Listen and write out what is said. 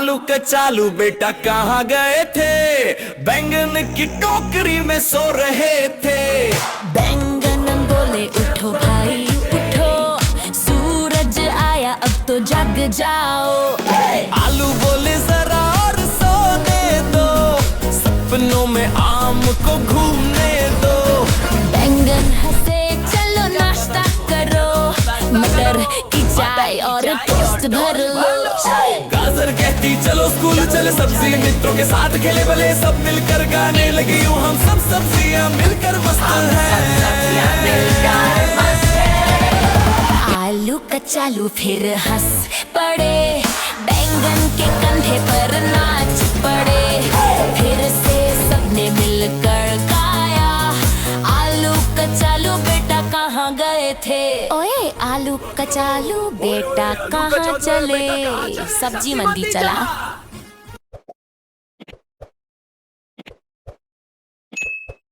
आलू कचालू बेटा कहाँ गए थे, बैंगन की टोकरी में सो रहे थे। बैंगन बोले उठो भाई उठो, सूरज आया अब तो जग जाओ। आलू बोले जरा और सोने दो, सपनों में आम को घूमने दो। बैंगन हंसे चलो नाश्ता करो, मटर की चाय और टोस्ट भर लो। गाजर कहती चलो स्कूल चले, सब्जी मित्रों के साथ खेले भले, सब मिलकर गाने लगी यूं हम सब सब्जियां मिलकर मस्त हैं। आलू कचालू फिर हंस पड़े, बैंगन के कंधे पर नाच पड़े। फिर से सबने मिलकर गाया, आलू कचालू बेटा कहाँ गए थे। ओए आलू कचालू बेटा कहाँ चले, सब्जी मंडी चला।